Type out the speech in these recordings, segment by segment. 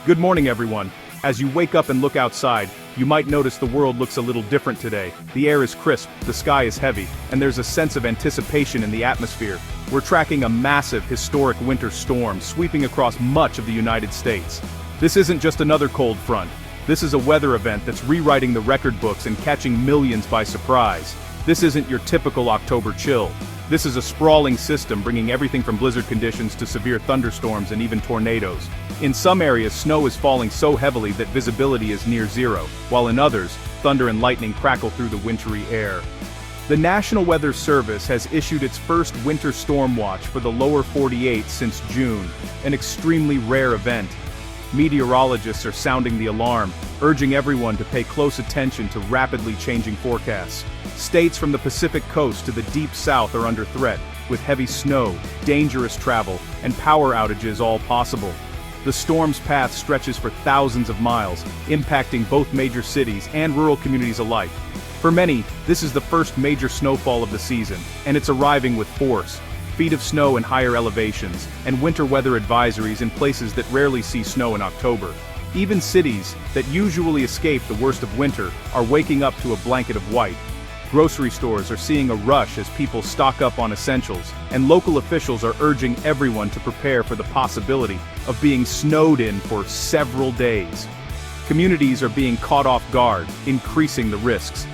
Good morning, everyone. As you wake up and look outside, you might notice the world looks a little different today. The air is crisp, the sky is heavy, and there's a sense of anticipation in the atmosphere. We're tracking a massive, historic winter storm sweeping across much of the United States. This isn't just another cold front. This is a weather event that's rewriting the record books and catching millions by surprise. This isn't your typical October chill. This is a sprawling system bringing everything from blizzard conditions to severe thunderstorms and even tornadoes. In some areas, snow is falling so heavily that visibility is near zero, while in others, thunder and lightning crackle through the wintry air. The National Weather Service has issued its first winter storm watch for the lower 48 since June, an extremely rare event. Meteorologists are sounding the alarm, urging everyone to pay close attention to rapidly changing forecasts. States from the Pacific coast to the deep south are under threat, with heavy snow, dangerous travel, and power outages all possible. The storm's path stretches for thousands of miles, impacting both major cities and rural communities alike. For many, this is the first major snowfall of the season, and it's arriving with force. Feet of snow in higher elevations, and winter weather advisories in places that rarely see snow in October. Even cities that usually escape the worst of winter are waking up to a blanket of white. Grocery stores are seeing a rush as people stock up on essentials, and local officials are urging everyone to prepare for the possibility of being snowed in for several days. Communities are being caught off guard, increasing the risks.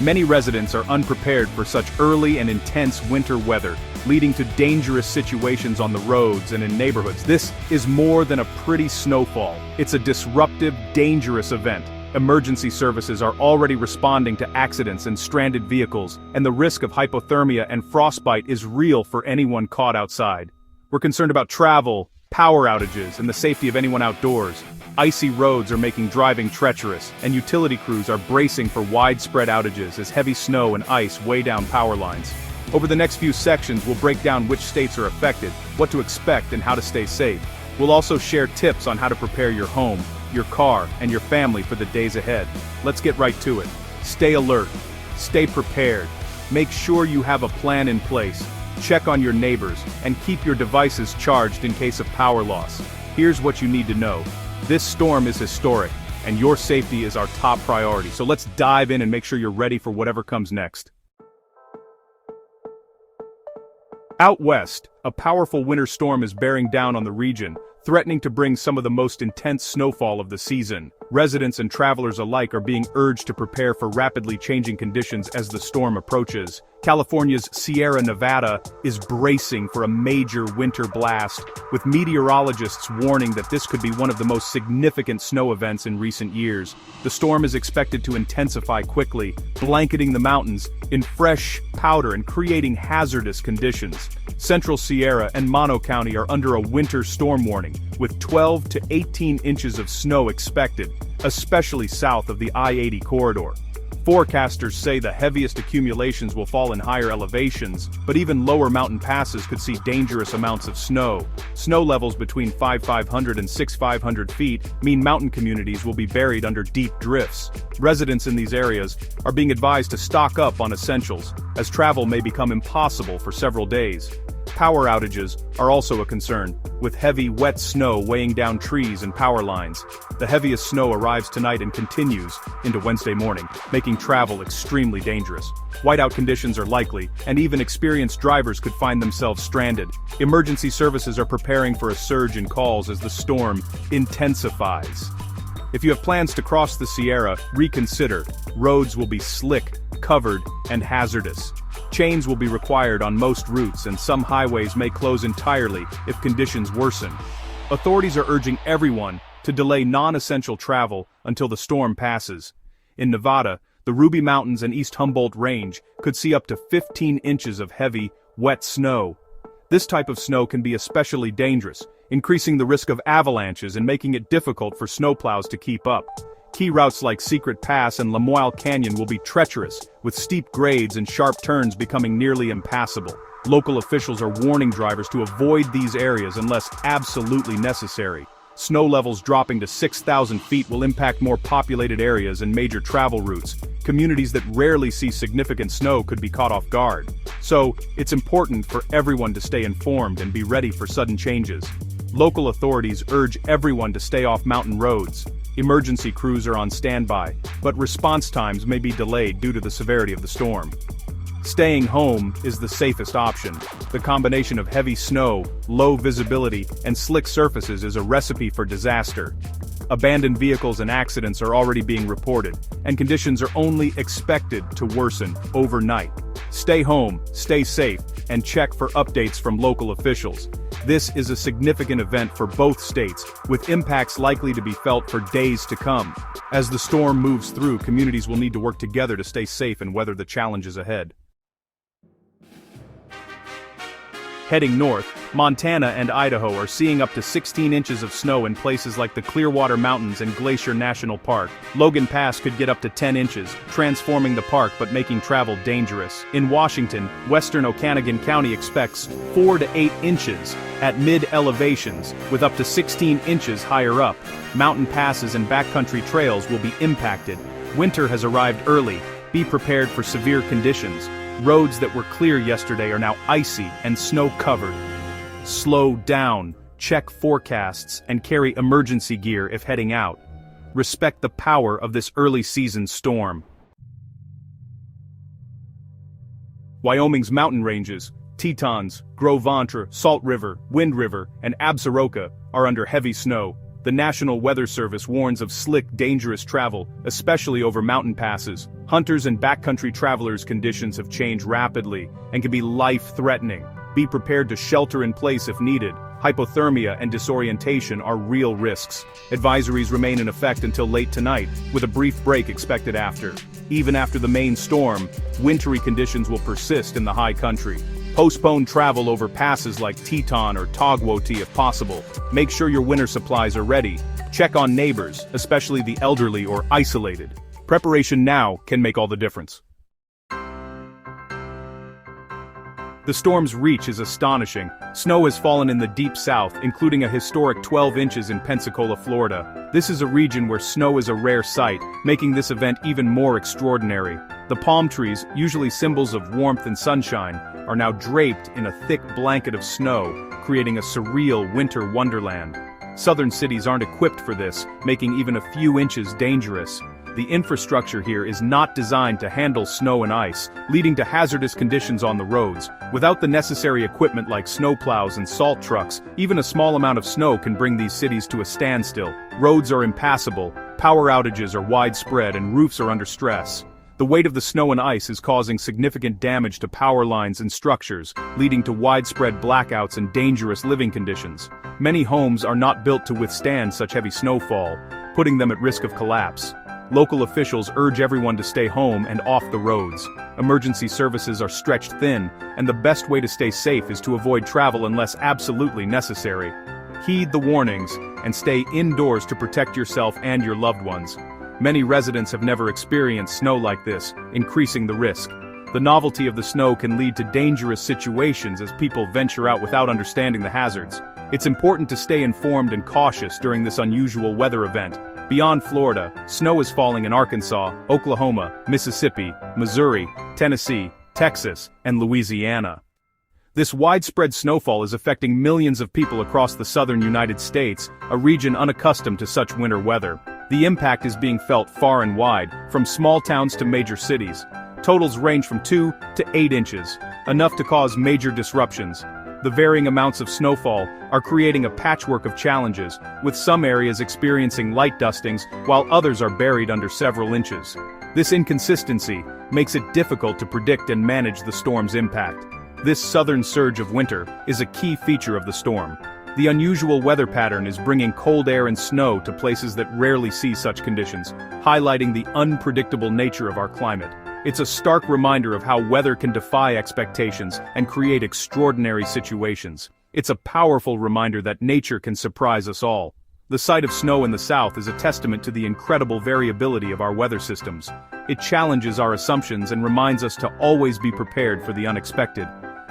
Many residents are unprepared for such early and intense winter weather, leading to dangerous situations on the roads and in neighborhoods. This is more than a pretty snowfall. It's a disruptive, dangerous event. Emergency services are already responding to accidents and stranded vehicles, and the risk of hypothermia and frostbite is real for anyone caught outside. We're concerned about travel, power outages, and the safety of anyone outdoors. Icy roads are making driving treacherous, and utility crews are bracing for widespread outages as heavy snow and ice weigh down power lines. Over the next few sections, we'll break down which states are affected, what to expect, and how to stay safe. We'll also share tips on how to prepare your home, your car, and your family for the days ahead. Let's get right to it. Stay alert. Stay prepared. Make sure you have a plan in place. Check on your neighbors, and keep your devices charged in case of power loss. Here's what you need to know. This storm is historic, and your safety is our top priority. So let's dive in and make sure you're ready for whatever comes next. Out west, a powerful winter storm is bearing down on the region, threatening to bring some of the most intense snowfall of the season. Residents and travelers alike are being urged to prepare for rapidly changing conditions as the storm approaches. California's Sierra Nevada is bracing for a major winter blast, with meteorologists warning that this could be one of the most significant snow events in recent years. The storm is expected to intensify quickly, blanketing the mountains in fresh powder and creating hazardous conditions. Central Sierra and Mono County are under a winter storm warning, with 12 to 18 inches of snow expected, especially south of the I-80 corridor. Forecasters say the heaviest accumulations will fall in higher elevations, but even lower mountain passes could see dangerous amounts of snow. Snow levels between 5,500 and 6,500 feet mean mountain communities will be buried under deep drifts. Residents in these areas are being advised to stock up on essentials, as travel may become impossible for several days. Power outages are also a concern, with heavy, wet snow weighing down trees and power lines. The heaviest snow arrives tonight and continues into Wednesday morning, making travel extremely dangerous. Whiteout conditions are likely, and even experienced drivers could find themselves stranded. Emergency services are preparing for a surge in calls as the storm intensifies. If you have plans to cross the Sierra, reconsider. Roads will be slick, covered, and hazardous. Chains will be required on most routes, and some highways may close entirely if conditions worsen. Authorities are urging everyone to delay non-essential travel until the storm passes. In Nevada, the Ruby Mountains and East Humboldt Range could see up to 15 inches of heavy, wet snow. This type of snow can be especially dangerous, increasing the risk of avalanches and making it difficult for snowplows to keep up. Key routes like Secret Pass and Lamoille Canyon will be treacherous, with steep grades and sharp turns becoming nearly impassable. Local officials are warning drivers to avoid these areas unless absolutely necessary. Snow levels dropping to 6,000 feet will impact more populated areas and major travel routes. Communities that rarely see significant snow could be caught off guard. So, it's important for everyone to stay informed and be ready for sudden changes. Local authorities urge everyone to stay off mountain roads. Emergency crews are on standby, but response times may be delayed due to the severity of the storm. Staying home is the safest option. The combination of heavy snow, low visibility, and slick surfaces is a recipe for disaster. Abandoned vehicles and accidents are already being reported, and conditions are only expected to worsen overnight. Stay home, stay safe, and check for updates from local officials. This is a significant event for both states, with impacts likely to be felt for days to come. As the storm moves through, communities will need to work together to stay safe and weather the challenges ahead. Heading north, Montana and Idaho are seeing up to 16 inches of snow in places like the Clearwater Mountains and Glacier National Park. Logan Pass could get up to 10 inches, transforming the park but making travel dangerous. In Washington, western Okanogan County expects 4 to 8 inches at mid-elevations, with up to 16 inches higher up. Mountain passes and backcountry trails will be impacted. Winter has arrived early. Be prepared for severe conditions. Roads that were clear yesterday are now icy and snow-covered. Slow down, check forecasts, and carry emergency gear if heading out. Respect the power of this early-season storm. Wyoming's mountain ranges, Tetons, Gros Ventre, Salt River, Wind River, and Absaroka, are under heavy snow. The National Weather Service warns of slick, dangerous travel, especially over mountain passes. Hunters and backcountry travelers' conditions have changed rapidly and can be life-threatening. Be prepared to shelter in place if needed. Hypothermia and disorientation are real risks. Advisories remain in effect until late tonight, with a brief break expected after. Even after the main storm, wintry conditions will persist in the high country. Postpone travel over passes like Teton or Togwotee if possible. Make sure your winter supplies are ready. Check on neighbors, especially the elderly or isolated. Preparation now can make all the difference. The storm's reach is astonishing. Snow has fallen in the deep south, including a historic 12 inches in Pensacola, Florida. This is a region where snow is a rare sight, making this event even more extraordinary. The palm trees, usually symbols of warmth and sunshine, are now draped in a thick blanket of snow, creating a surreal winter wonderland. Southern cities aren't equipped for this, making even a few inches dangerous. The infrastructure here is not designed to handle snow and ice, leading to hazardous conditions on the roads. Without the necessary equipment like snowplows and salt trucks, even a small amount of snow can bring these cities to a standstill. Roads are impassable, power outages are widespread, and roofs are under stress. The weight of the snow and ice is causing significant damage to power lines and structures, leading to widespread blackouts and dangerous living conditions. Many homes are not built to withstand such heavy snowfall, putting them at risk of collapse. Local officials urge everyone to stay home and off the roads. Emergency services are stretched thin, and the best way to stay safe is to avoid travel unless absolutely necessary. Heed the warnings, and stay indoors to protect yourself and your loved ones. Many residents have never experienced snow like this, increasing the risk. The novelty of the snow can lead to dangerous situations as people venture out without understanding the hazards. It's important to stay informed and cautious during this unusual weather event. Beyond Florida, snow is falling in Arkansas, Oklahoma, Mississippi, Missouri, Tennessee, Texas, and Louisiana. This widespread snowfall is affecting millions of people across the southern United States, a region unaccustomed to such winter weather. The impact is being felt far and wide, from small towns to major cities. Totals range from 2 to 8 inches, enough to cause major disruptions. The varying amounts of snowfall are creating a patchwork of challenges, with some areas experiencing light dustings while others are buried under several inches. This inconsistency makes it difficult to predict and manage the storm's impact. This southern surge of winter is a key feature of the storm. The unusual weather pattern is bringing cold air and snow to places that rarely see such conditions, highlighting the unpredictable nature of our climate. It's a stark reminder of how weather can defy expectations and create extraordinary situations. It's a powerful reminder that nature can surprise us all. The sight of snow in the south is a testament to the incredible variability of our weather systems. It challenges our assumptions and reminds us to always be prepared for the unexpected.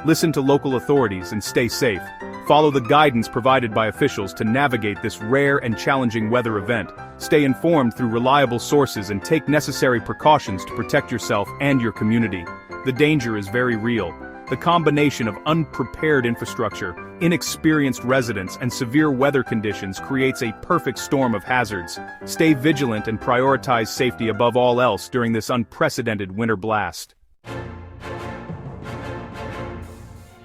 Listen to local authorities and stay safe. Follow the guidance provided by officials to navigate this rare and challenging weather event. Stay informed through reliable sources and take necessary precautions to protect yourself and your community. The danger is very real. The combination of unprepared infrastructure, inexperienced residents, and severe weather conditions creates a perfect storm of hazards. Stay vigilant and prioritize safety above all else during this unprecedented winter blast.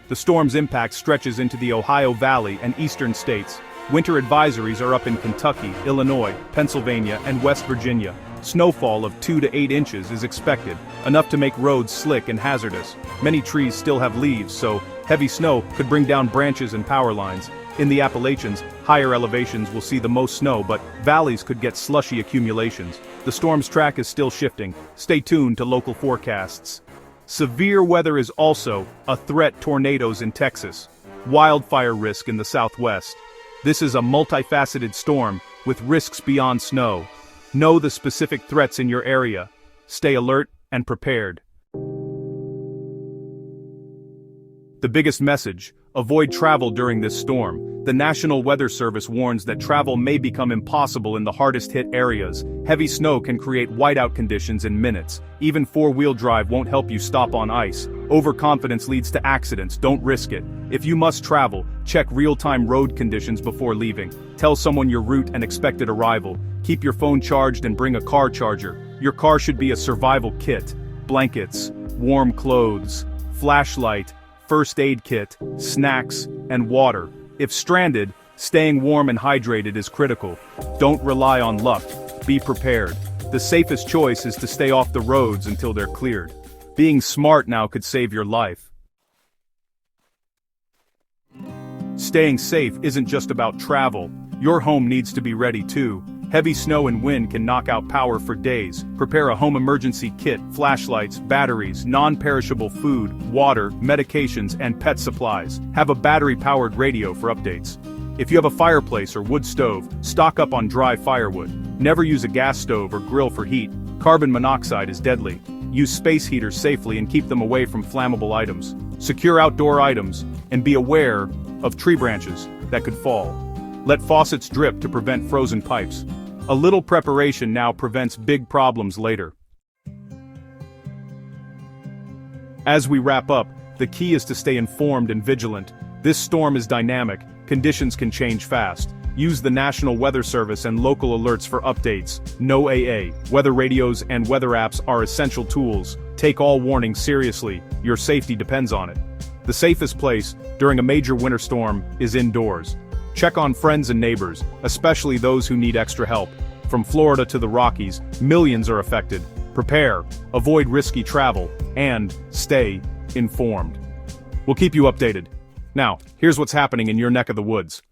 The storm's impact stretches into the Ohio Valley and eastern states. Winter advisories are up in Kentucky, Illinois, Pennsylvania, and West Virginia. Snowfall of 2 to 8 inches is expected, enough to make roads slick and hazardous. Many trees still have leaves, so heavy snow could bring down branches and power lines. In the Appalachians, higher elevations will see the most snow, but valleys could get slushy accumulations. The storm's track is still shifting. Stay tuned to local forecasts. Severe weather is also a threat: tornadoes in Texas, wildfire risk in the southwest. This is a multifaceted storm with risks beyond snow. Know the specific threats in your area. Stay alert and prepared. The biggest message: avoid travel during this storm. The National Weather Service warns that travel may become impossible in the hardest-hit areas. Heavy snow can create whiteout conditions in minutes. Even four-wheel drive won't help you stop on ice. Overconfidence leads to accidents. Don't risk it. If you must travel, check real-time road conditions before leaving. Tell someone your route and expected arrival. Keep your phone charged and bring a car charger. Your car should be a survival kit: blankets, warm clothes, flashlight, first aid kit, snacks, and water. If stranded, staying warm and hydrated is critical. Don't rely on luck. Be prepared. The safest choice is to stay off the roads until they're cleared. Being smart now could save your life. Staying safe isn't just about travel. Your home needs to be ready too. Heavy snow and wind can knock out power for days. Prepare a home emergency kit: flashlights, batteries, non-perishable food, water, medications, and pet supplies. Have a battery-powered radio for updates. If you have a fireplace or wood stove, stock up on dry firewood. Never use a gas stove or grill for heat. Carbon monoxide is deadly. Use space heaters safely and keep them away from flammable items. Secure outdoor items, and be aware of tree branches that could fall. Let faucets drip to prevent frozen pipes. A little preparation now prevents big problems later. As we wrap up, the key is to stay informed and vigilant. This storm is dynamic. Conditions can change fast. Use the National Weather Service and local alerts for updates. NOAA, weather radios, and weather apps are essential tools. Take all warnings seriously. Your safety depends on it. The safest place during a major winter storm is indoors. Check on friends and neighbors, especially those who need extra help. From Florida to the Rockies, millions are affected. Prepare, avoid risky travel, and stay informed. We'll keep you updated. Now, here's what's happening in your neck of the woods.